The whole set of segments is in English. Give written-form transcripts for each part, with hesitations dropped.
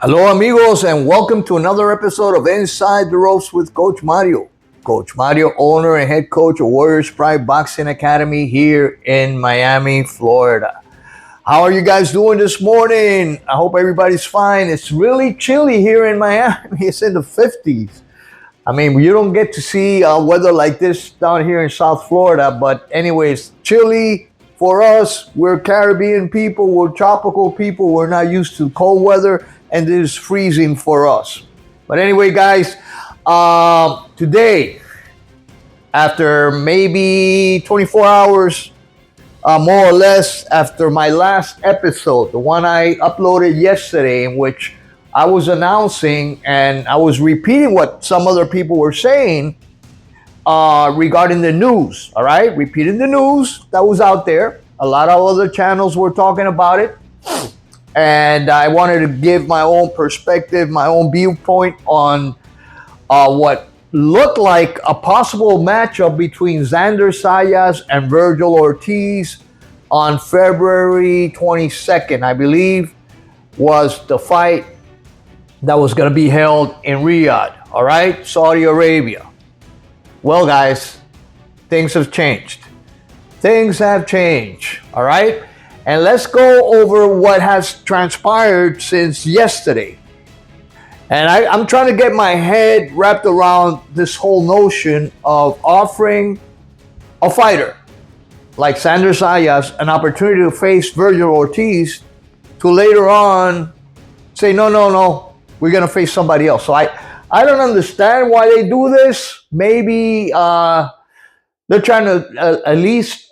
Hello, amigos, and welcome to another episode of Inside the Ropes with Coach Mario. Coach Mario, owner and head coach of Warriors Pride Boxing Academy here in Miami, Florida. How are you guys doing this morning? I hope everybody's fine. It's really chilly here in Miami. It's in the 50s. I mean, you don't get to see weather like this down here in South Florida, but anyways, chilly for us. We're Caribbean people. We're tropical people. We're not used to cold weather, and it is freezing for us. But anyway, guys, today, after maybe 24 hours, more or less, after my last episode, the one I uploaded yesterday, in which I was announcing and I was repeating what some other people were saying regarding the news, all right? Repeating the news that was out there. A lot of other channels were talking about it. And I wanted to give my own perspective, my own viewpoint on what looked like a possible matchup between Xander Zayas and Vergil Ortiz on February 22nd, I believe, was the fight that was going to be held in Riyadh, all right, Saudi Arabia. Well, guys, things have changed. Things have changed, all right? And let's go over what has transpired since yesterday. And I'm trying to get my head wrapped around this whole notion of offering a fighter like Xander Zayas an opportunity to face Vergil Ortiz to later on say, no, we're going to face somebody else. So I don't understand why they do this. Maybe they're trying to at least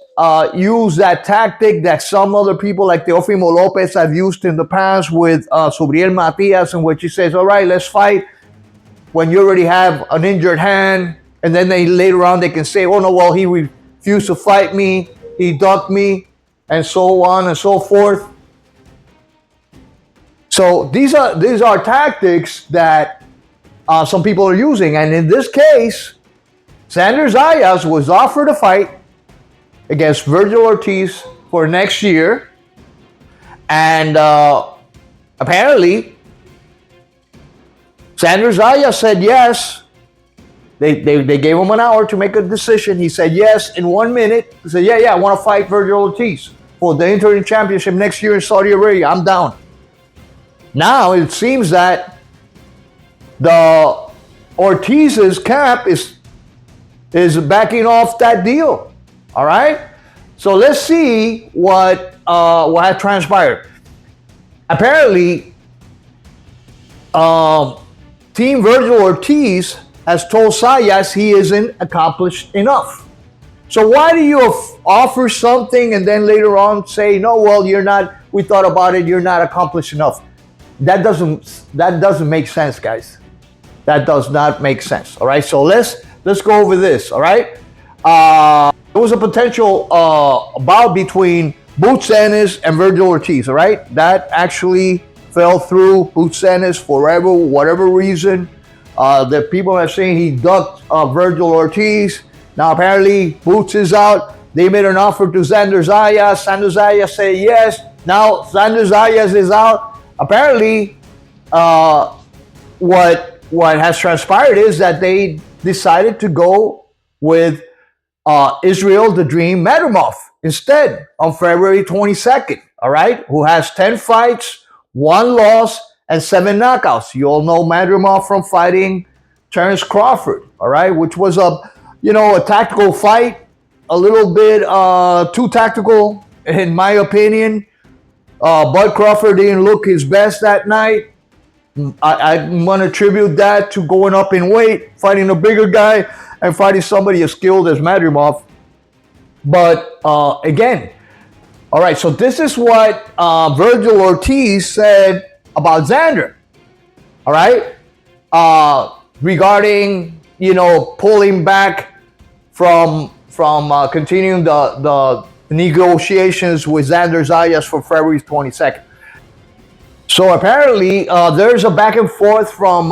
use that tactic that some other people like Teofimo Lopez have used in the past with Subriel Matias, in which he says, all right, let's fight when you already have an injured hand. And then later on they can say, oh no, well, he refused to fight me, he ducked me, and so on and so forth. So these are tactics that some people are using. And in this case, Xander Zayas was offered a fight against Vergil Ortiz for next year. And apparently, Xander Zayas said yes. They gave him an hour to make a decision. He said yes in 1 minute. He said, yeah, I want to fight Vergil Ortiz for the interim championship next year in Saudi Arabia. I'm down. Now it seems that the Ortiz's camp is backing off that deal. All right, so let's see what had transpired. Apparently, Team Vergil Ortiz has told Zayas he isn't accomplished enough. So why do you offer something and then later on say, no, well, you're not. We thought about it. You're not accomplished enough. That doesn't make sense, guys. That does not make sense. All right, so let's go over this. All right. There was a potential bout between Boots Ennis and Vergil Ortiz, all right? That actually fell through. Boots Ennis, for whatever reason, the people are saying he ducked Vergil Ortiz. Now, apparently, Boots is out. They made an offer to Xander Zayas. Xander Zayas said yes. Now, Xander Zayas is out. Apparently, what has transpired is that they decided to go with Israel the Dream Madrimov instead on February 22nd, all right, who has 10 fights, 1 loss, and 7 knockouts. You all know Madrimov from fighting Terence Crawford, all right, which was a tactical fight, a little bit too tactical in my opinion. Bud Crawford didn't look his best that night. I want to attribute that to going up in weight, fighting a bigger guy, and fighting somebody as skilled as Madrimov. But again, all right, so this is what Vergil Ortiz said about Xander, all right? Regarding, pulling back from continuing the negotiations with Xander Zayas for February 22nd. So apparently, there's a back and forth from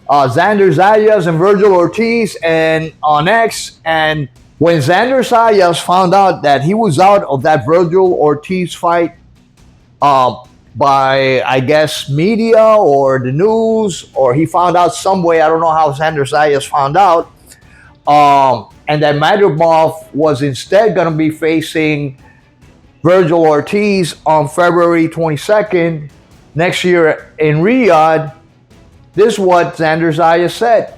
Xander Zayas and Vergil Ortiz and on X. And when Xander Zayas found out that he was out of that Vergil Ortiz fight, by, I guess, media or the news, or he found out some way. I don't know how Xander Zayas found out. And that Madrimov was instead going to be facing Vergil Ortiz on February 22nd next year in Riyadh. This is what Xander Zayas said.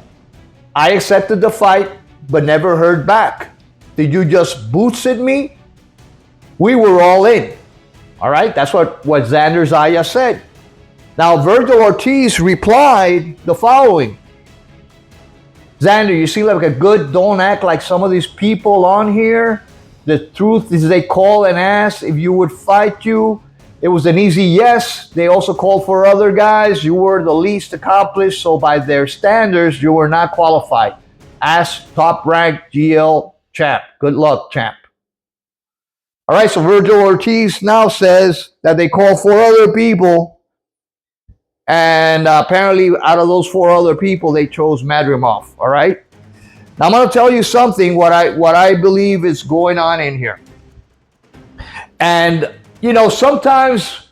I accepted the fight, but never heard back. Did you just boosted me? We were all in. All right, that's what Xander Zayas said. Now, Vergil Ortiz replied the following. Xander, you seem like a good, don't act like some of these people on here. The truth is they call and ask if you would fight you. It was an easy yes. They also called for other guys. You were the least accomplished, so by their standards, you were not qualified. Ask top-ranked GL champ. Good luck, champ. All right, so Vergil Ortiz now says that they called 4 other people, and apparently out of those 4 other people, they chose Madrimov. All right? Now I'm going to tell you something, what I believe is going on in here. And, you know, sometimes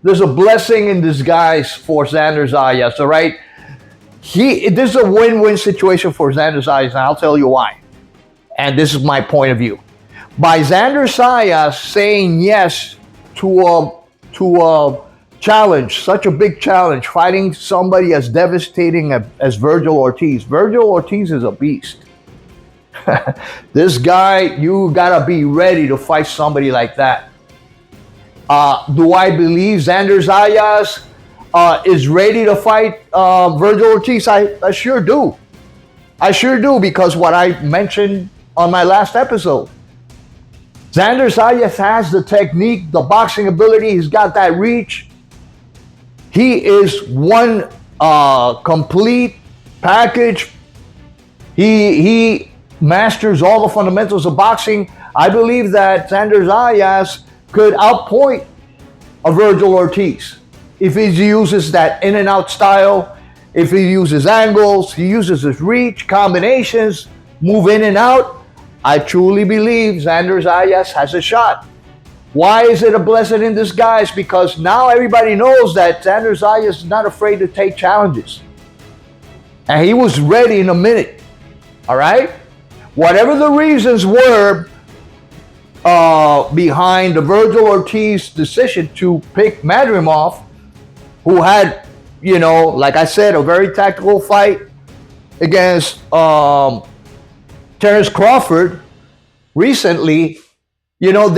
there's a blessing in disguise for Xander Zayas, all right? This is a win-win situation for Xander Zayas, and I'll tell you why. And this is my point of view. By Xander Zayas saying yes to a challenge, such a big challenge, fighting somebody as devastating as Vergil Ortiz. Vergil Ortiz is a beast. This guy, you gotta be ready to fight somebody like that. Do I believe Xander Zayas is ready to fight Vergil Ortiz? I sure do. I sure do, because what I mentioned on my last episode. Xander Zayas has the technique, the boxing ability. He's got that reach. He is one complete package. He masters all the fundamentals of boxing. I believe that Xander Zayas could outpoint a Vergil Ortiz if he uses that in and out style, if he uses angles, he uses his reach, combinations, move in and out. I truly believe Xander Zayas has a shot. Why is it a blessing in disguise? Because now everybody knows that Xander Zayas is not afraid to take challenges. And he was ready in a minute. All right? Whatever the reasons were behind the Vergil Ortiz decision to pick Madrimov, who had, you know, like I said, a very tactical fight against Terrence Crawford recently, you know,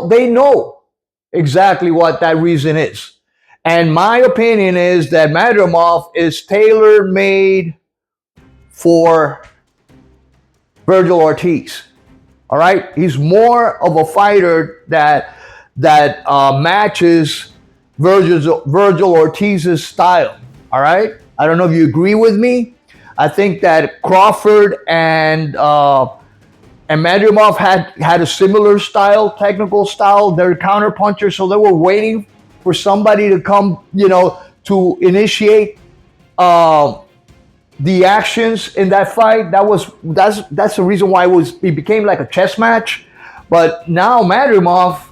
they know exactly what that reason is. And my opinion is that Madrimov is tailor-made for Vergil Ortiz. All right? He's more of a fighter that matches Vergil Ortiz's style. All right? I don't know if you agree with me. I think that Crawford and Madrimov had a similar style, technical style. They're counter punchers, so they were waiting for somebody to come, you know, to initiate the actions in that fight. That's the reason why it became like a chess match. But now Madrimov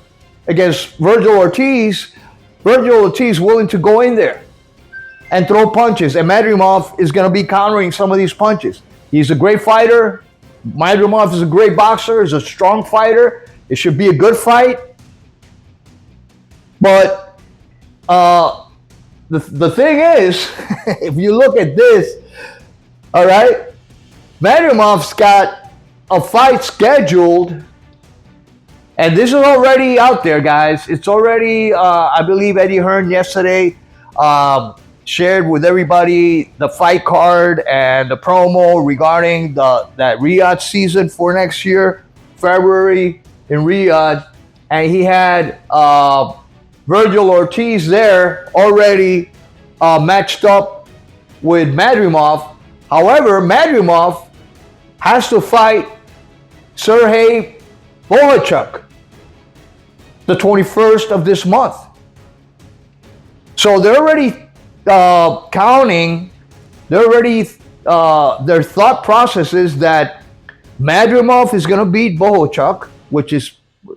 against Vergil Ortiz willing to go in there and throw punches, and Madrimov is going to be countering some of these punches. He's a great fighter. Madrimov is a great boxer. He's a strong fighter. It should be a good fight. But the thing is, if you look at this, all right, Madrimov's got a fight scheduled, and this is already out there, guys. It's already, I believe Eddie Hearn yesterday shared with everybody the fight card and the promo regarding that Riyadh season for next year, February in Riyadh, and he had Vergil Ortiz there already matched up with Madrimov. However, Madrimov has to fight Sergey Bohachuk the 21st of this month. So they're already counting, their thought process is that Madrimov is going to beat Bohachuk, which is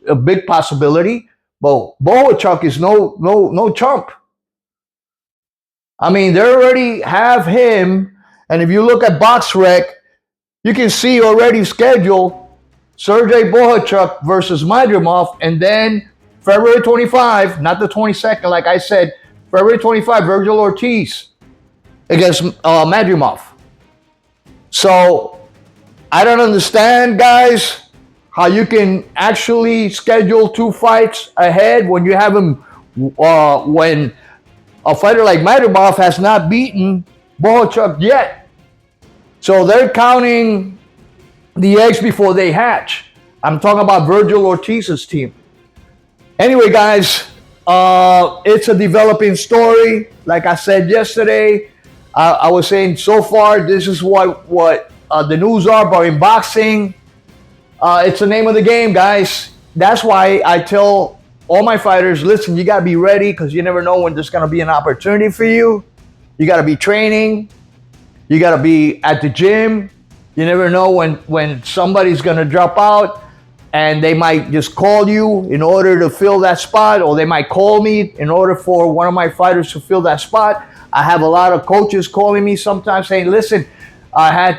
a big possibility. But Bohachuk is no chump. I mean, they already have him, and if you look at BoxRec, you can see already scheduled Sergey Bohachuk versus Madrimov, and then February 25, not the 22nd, like I said, February 25, Vergil Ortiz against Madrimov. So I don't understand, guys, how you can actually schedule 2 fights ahead when you have them when a fighter like Madrimov has not beaten Bohachuk yet. So they're counting the eggs before they hatch. I'm talking about Vergil Ortiz's team. Anyway, guys, it's a developing story. Like I said yesterday, I was saying so far, this is what the news are, but in boxing, it's the name of the game, guys. That's why I tell all my fighters, listen, you got to be ready because you never know when there's going to be an opportunity for you. You got to be training. You got to be at the gym. You never know when somebody's going to drop out and they might just call you in order to fill that spot, or they might call me in order for one of my fighters to fill that spot. I have a lot of coaches calling me sometimes saying, listen, I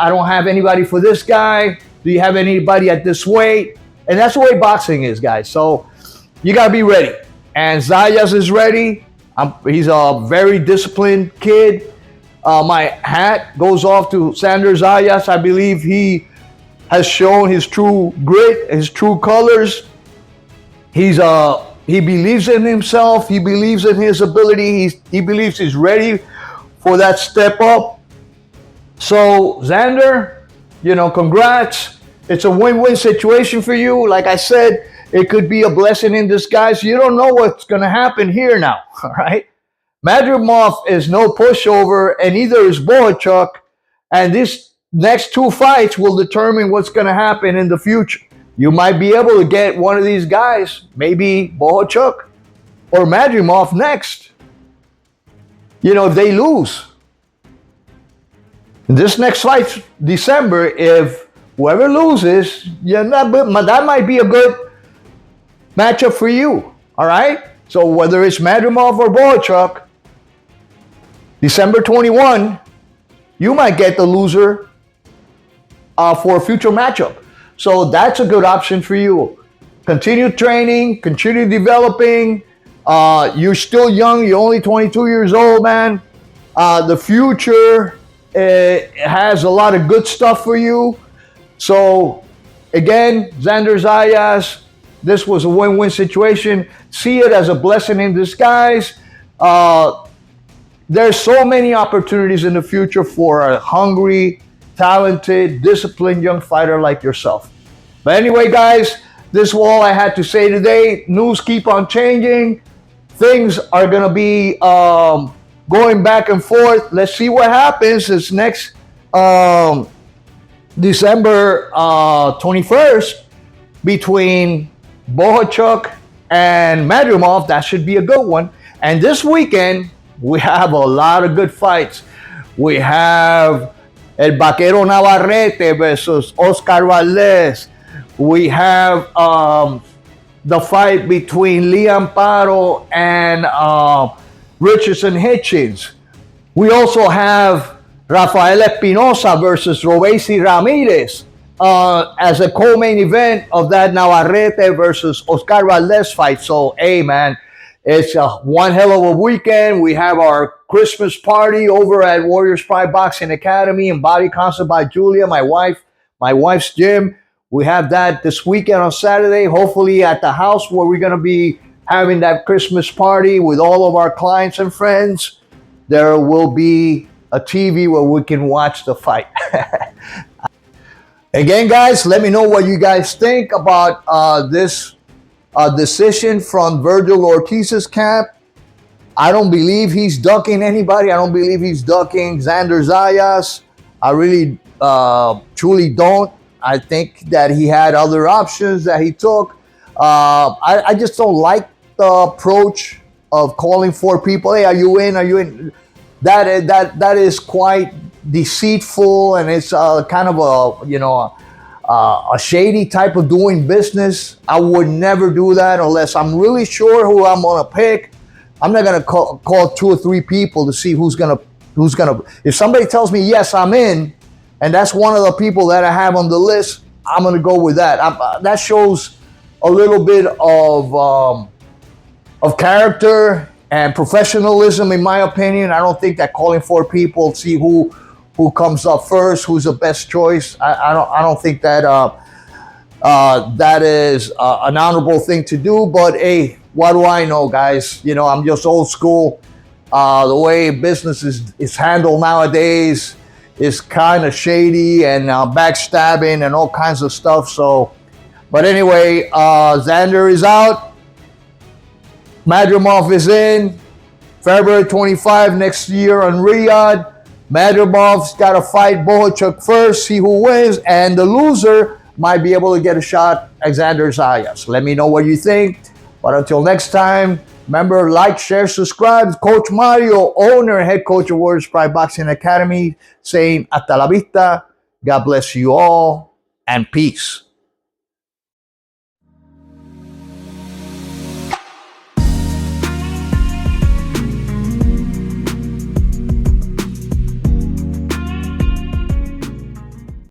don't have anybody for this guy. Do you have anybody at this weight? And that's the way boxing is, guys. So you got to be ready. And Zayas is ready. He's a very disciplined kid. My hat goes off to Xander Zayas. I believe he has shown his true grit, his true colors. He believes in himself. He believes in his ability. He believes he's ready for that step up. So Xander, congrats. It's a win-win situation for you. Like I said, it could be a blessing in disguise. You don't know what's going to happen here now, all right? Madrimov is no pushover, and neither is Bohachuk. And these next 2 fights will determine what's going to happen in the future. You might be able to get one of these guys, maybe Bohachuk or Madrimov next. If they lose. This next fight, December, if whoever loses, that might be a good matchup for you. All right? So whether it's Madrimov or Bohachuk, December 21, you might get the loser for a future matchup. So that's a good option for you. Continue training, continue developing. You're still young. You're only 22 years old, man. The future has a lot of good stuff for you. So, again, Xander Zayas, this was a win-win situation. See it as a blessing in disguise. There's so many opportunities in the future for a hungry, talented, disciplined young fighter like yourself. But anyway, guys, this is all I had to say today. News keep on changing. Things are going to be going back and forth. Let's see what happens this next December 21st between Bohachuk and Madrimov. That should be a good one. And this weekend, we have a lot of good fights. We have El Vaquero Navarrete versus Oscar Valdez. We have the fight between Lee Amparo and Richardson Hitchens. We also have Rafael Espinosa versus Robesi Ramirez as a co-main event of that Navarrete versus Oscar Valdez fight. So, hey, man, it's one hell of a weekend. We have our Christmas party over at Warriors Pride Boxing Academy and Body Concert by Julia, my wife's gym. We have that this weekend on Saturday, hopefully at the house where we're going to be having that Christmas party with all of our clients and friends. There will be a TV where we can watch the fight. Again, guys, let me know what you guys think about this decision from Vergil Ortiz's camp. I don't believe he's ducking anybody. I don't believe he's ducking Xander Zayas. I really, truly don't. I think that he had other options that he took. I just don't like the approach of calling for people. Hey, are you in? Are you in? That is quite deceitful, and it's kind of a shady type of doing business. I would never do that unless I'm really sure who I'm gonna pick. I'm not gonna call 2 or 3 people to see who's gonna. If somebody tells me yes, I'm in, and that's one of the people that I have on the list, I'm gonna go with that. That shows a little bit of character and professionalism, in my opinion. I don't think that calling 4 people, see who comes up first, who's the best choice. I don't think that that is an honorable thing to do. But hey, what do I know, guys? You know, I'm just old school. The way business is handled nowadays is kind of shady and backstabbing and all kinds of stuff. So, but anyway, Xander is out. Madrimov is in. February 25 next year on Riyadh. Madrimov's got to fight Bohachuk first, see who wins, and the loser might be able to get a shot at Xander Zayas. Let me know what you think. But until next time, remember, like, share, subscribe. Coach Mario, owner and head coach of Warriors Pride Boxing Academy, saying hasta la vista. God bless you all, and peace.